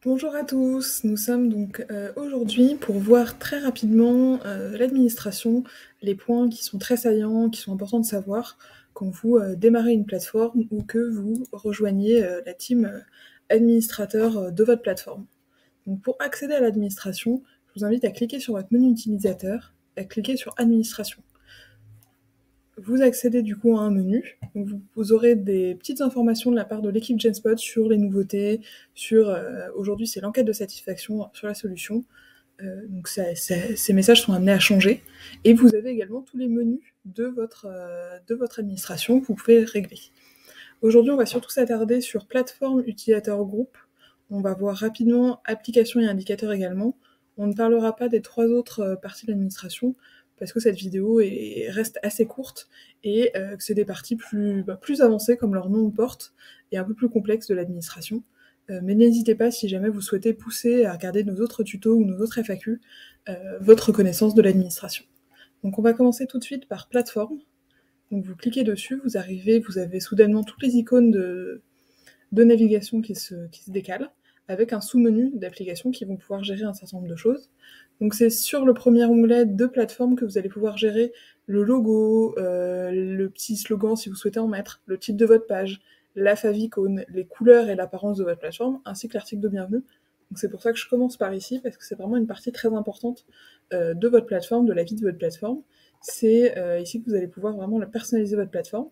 Bonjour à tous, nous sommes donc aujourd'hui pour voir très rapidement l'administration, les points qui sont très saillants, qui sont importants de savoir quand vous démarrez une plateforme ou que vous rejoignez la team administrateur de votre plateforme. Donc pour accéder à l'administration, je vous invite à cliquer sur votre menu utilisateur, à cliquer sur administration. Vous accédez du coup à un menu, donc vous aurez des petites informations de la part de l'équipe Genspot sur les nouveautés, sur aujourd'hui c'est l'enquête de satisfaction sur la solution, donc ces messages sont amenés à changer, et vous avez également tous les menus de votre administration que vous pouvez régler. Aujourd'hui on va surtout s'attarder sur plateforme, utilisateur, groupe, on va voir rapidement applications et indicateurs également, on ne parlera pas des trois autres parties de l'administration, parce que cette vidéo reste assez courte et que c'est des parties plus avancées, comme leur nom le porte, et un peu plus complexes de l'administration. Mais n'hésitez pas, si jamais vous souhaitez pousser à regarder nos autres tutos ou nos autres FAQ, votre connaissance de l'administration. Donc on va commencer tout de suite par plateforme. Donc vous cliquez dessus, vous avez soudainement toutes les icônes de navigation qui se décalent, avec un sous-menu d'applications qui vont pouvoir gérer un certain nombre de choses. Donc c'est sur le premier onglet de plateforme que vous allez pouvoir gérer le logo, le petit slogan si vous souhaitez en mettre, le titre de votre page, la favicon, les couleurs et l'apparence de votre plateforme, ainsi que l'article de bienvenue. Donc c'est pour ça que je commence par ici, parce que c'est vraiment une partie très importante de votre plateforme, de la vie de votre plateforme. C'est ici que vous allez pouvoir vraiment personnaliser votre plateforme.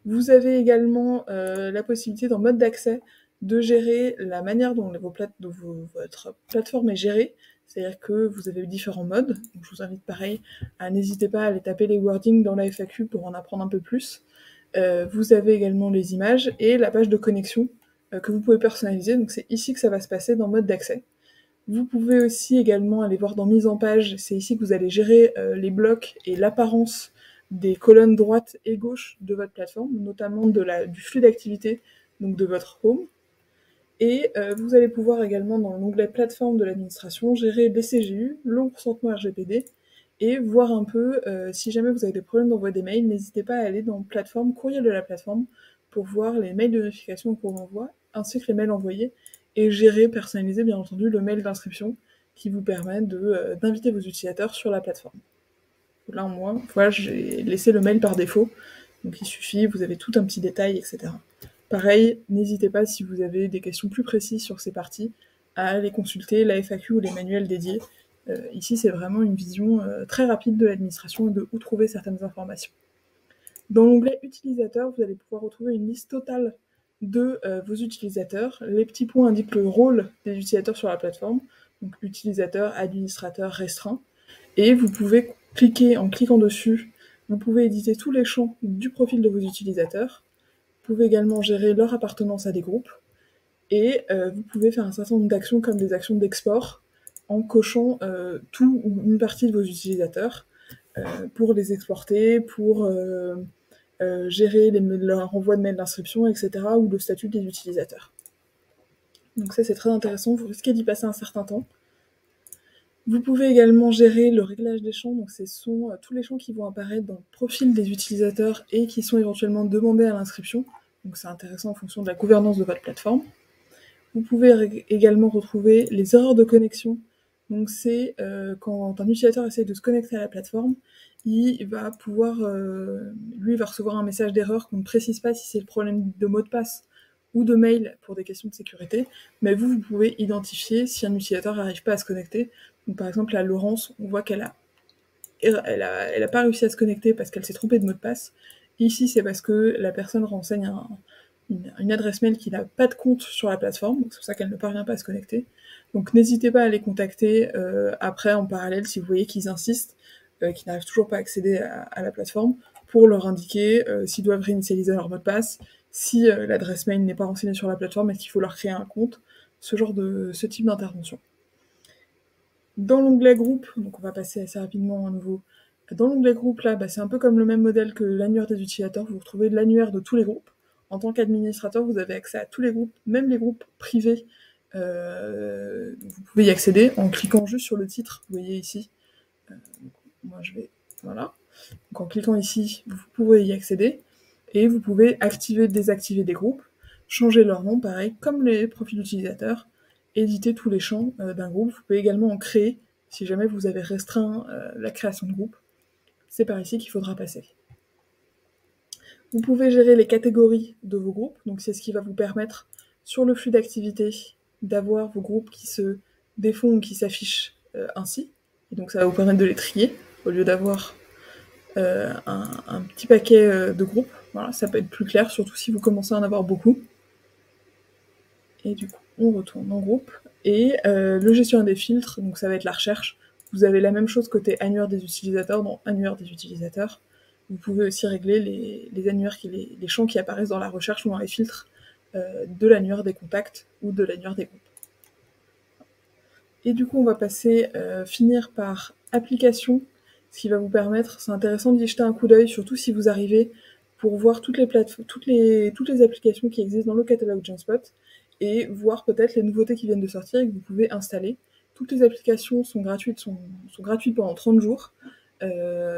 Vous avez également la possibilité dans mode d'accès de gérer la manière dont votre plateforme est gérée, c'est-à-dire que vous avez différents modes, donc je vous invite pareil à n'hésiter pas à aller taper les wordings dans la FAQ pour en apprendre un peu plus. Vous avez également les images et la page de connexion que vous pouvez personnaliser, donc c'est ici que ça va se passer dans mode d'accès. Vous pouvez aussi également aller voir dans mise en page, c'est ici que vous allez gérer les blocs et l'apparence des colonnes droite et gauche de votre plateforme, notamment du flux d'activité, donc de votre home. Et vous allez pouvoir également dans l'onglet plateforme de l'administration gérer les CGU, le consentement RGPD, et voir un peu si jamais vous avez des problèmes d'envoi des mails, n'hésitez pas à aller dans plateforme, courriel de la plateforme, pour voir les mails de notification qu'on envoie, ainsi que les mails envoyés, et gérer, personnaliser bien entendu le mail d'inscription qui vous permet d'inviter vos utilisateurs sur la plateforme. Là, moi, voilà, j'ai laissé le mail par défaut, donc il suffit, vous avez tout un petit détail, etc. Pareil, n'hésitez pas, si vous avez des questions plus précises sur ces parties, à aller consulter la FAQ ou les manuels dédiés. Ici, c'est vraiment une vision très rapide de l'administration et de où trouver certaines informations. Dans l'onglet utilisateurs, vous allez pouvoir retrouver une liste totale de vos utilisateurs. Les petits points indiquent le rôle des utilisateurs sur la plateforme, donc utilisateur, administrateur, restreint. Et vous pouvez cliquer, en cliquant dessus, vous pouvez éditer tous les champs du profil de vos utilisateurs. Vous pouvez également gérer leur appartenance à des groupes. Et vous pouvez faire un certain nombre d'actions comme des actions d'export en cochant tout ou une partie de vos utilisateurs pour les exporter, pour gérer leur envoi de mails d'inscription, etc. ou le statut des utilisateurs. Donc ça c'est très intéressant, vous risquez d'y passer un certain temps. Vous pouvez également gérer le réglage des champs, donc ce sont tous les champs qui vont apparaître dans le profil des utilisateurs et qui sont éventuellement demandés à l'inscription. Donc c'est intéressant en fonction de la gouvernance de votre plateforme. Vous pouvez également retrouver les erreurs de connexion. Donc c'est quand un utilisateur essaie de se connecter à la plateforme, il va lui va recevoir un message d'erreur qu'on ne précise pas si c'est le problème de mot de passe ou de mail pour des questions de sécurité, mais vous pouvez identifier si un utilisateur n'arrive pas à se connecter. Donc par exemple, à Laurence, on voit qu'elle a pas réussi à se connecter parce qu'elle s'est trompée de mot de passe. Ici, c'est parce que la personne renseigne une adresse mail qui n'a pas de compte sur la plateforme, donc c'est pour ça qu'elle ne parvient pas à se connecter. Donc n'hésitez pas à les contacter après en parallèle si vous voyez qu'ils insistent, qu'ils n'arrivent toujours pas à accéder à la plateforme, pour leur indiquer s'ils doivent réinitialiser leur mot de passe, si l'adresse mail n'est pas renseignée sur la plateforme et qu'il faut leur créer un compte, ce type d'intervention. Dans l'onglet groupe, donc on va passer assez rapidement à nouveau. Dans l'onglet groupe, là, c'est un peu comme le même modèle que l'annuaire des utilisateurs, vous retrouvez l'annuaire de tous les groupes. En tant qu'administrateur, vous avez accès à tous les groupes, même les groupes privés. Vous pouvez y accéder en cliquant juste sur le titre, vous voyez ici. Moi je vais, voilà. Donc en cliquant ici, vous pouvez y accéder. Et vous pouvez activer, désactiver des groupes, changer leur nom, pareil, comme les profils utilisateurs, éditer tous les champs d'un groupe. Vous pouvez également en créer, si jamais vous avez restreint la création de groupe. C'est par ici qu'il faudra passer. Vous pouvez gérer les catégories de vos groupes, donc c'est ce qui va vous permettre, sur le flux d'activité, d'avoir vos groupes qui se défont ou qui s'affichent ainsi. Et donc ça va vous permettre de les trier, au lieu d'avoir un petit paquet de groupes. Voilà, ça peut être plus clair, surtout si vous commencez à en avoir beaucoup. Et du coup, on retourne en groupe. Et le gestionnaire des filtres, donc ça va être la recherche. Vous avez la même chose côté annuaire des utilisateurs dans annuaire des utilisateurs. Vous pouvez aussi régler les annuaires, les champs qui apparaissent dans la recherche ou dans les filtres de l'annuaire des contacts ou de l'annuaire des groupes. Et du coup, on va finir par application, ce qui va vous permettre, c'est intéressant d'y jeter un coup d'œil, surtout si vous arrivez pour voir toutes les applications qui existent dans le catalogue Genspot, et voir peut-être les nouveautés qui viennent de sortir et que vous pouvez installer. Toutes les applications sont gratuites pendant 30 jours.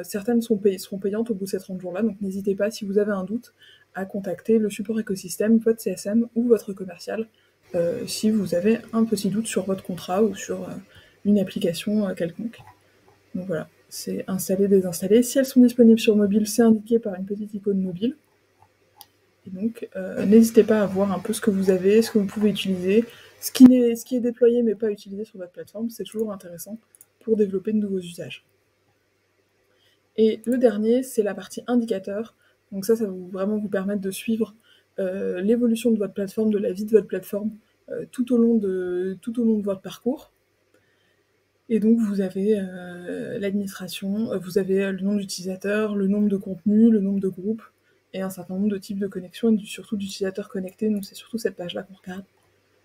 Certaines seront payantes au bout de ces 30 jours-là, donc n'hésitez pas, si vous avez un doute, à contacter le support écosystème, votre CSM ou votre commercial, si vous avez un petit doute sur votre contrat ou sur une application quelconque. Donc voilà, c'est installer, désinstaller. Si elles sont disponibles sur mobile, c'est indiqué par une petite icône mobile. Et donc, n'hésitez pas à voir un peu ce que vous avez, ce que vous pouvez utiliser, ce qui est déployé mais pas utilisé sur votre plateforme, c'est toujours intéressant pour développer de nouveaux usages. Et le dernier, c'est la partie indicateur. Donc ça va vraiment vous permettre de suivre l'évolution de votre plateforme, de la vie de votre plateforme, tout au long de votre parcours. Et donc vous avez l'administration, vous avez le nombre d'utilisateurs, le nombre de contenus, le nombre de groupes, et un certain nombre de types de connexions, et surtout d'utilisateurs connectés, donc c'est surtout cette page-là qu'on regarde.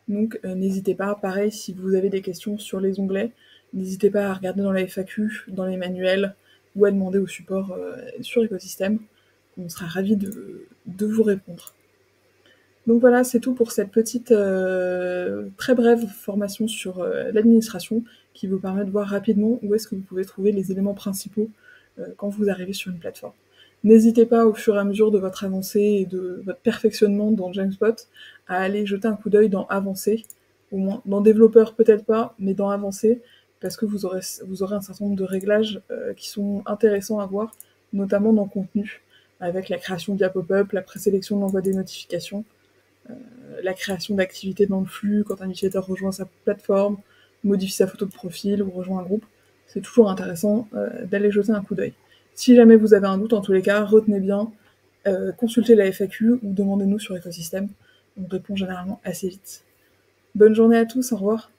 Donc n'hésitez pas, pareil, si vous avez des questions sur les onglets, n'hésitez pas à regarder dans la FAQ, dans les manuels, ou à demander au support sur l'écosystème. On sera ravis de vous répondre. Donc voilà, c'est tout pour cette petite très brève formation sur l'administration qui vous permet de voir rapidement où est-ce que vous pouvez trouver les éléments principaux quand vous arrivez sur une plateforme. N'hésitez pas au fur et à mesure de votre avancée et de votre perfectionnement dans Genspot à aller jeter un coup d'œil dans Avancé, au moins dans Développeur peut-être pas, mais dans Avancé, parce que vous aurez un certain nombre de réglages qui sont intéressants à voir, notamment dans Contenu, avec la création via pop-up, la présélection de l'envoi des notifications, la création d'activités dans le flux quand un utilisateur rejoint sa plateforme, modifie sa photo de profil ou rejoint un groupe. C'est toujours intéressant d'aller jeter un coup d'œil. Si jamais vous avez un doute, en tous les cas, retenez bien, consultez la FAQ ou demandez-nous sur l'écosystème. On répond généralement assez vite. Bonne journée à tous, au revoir.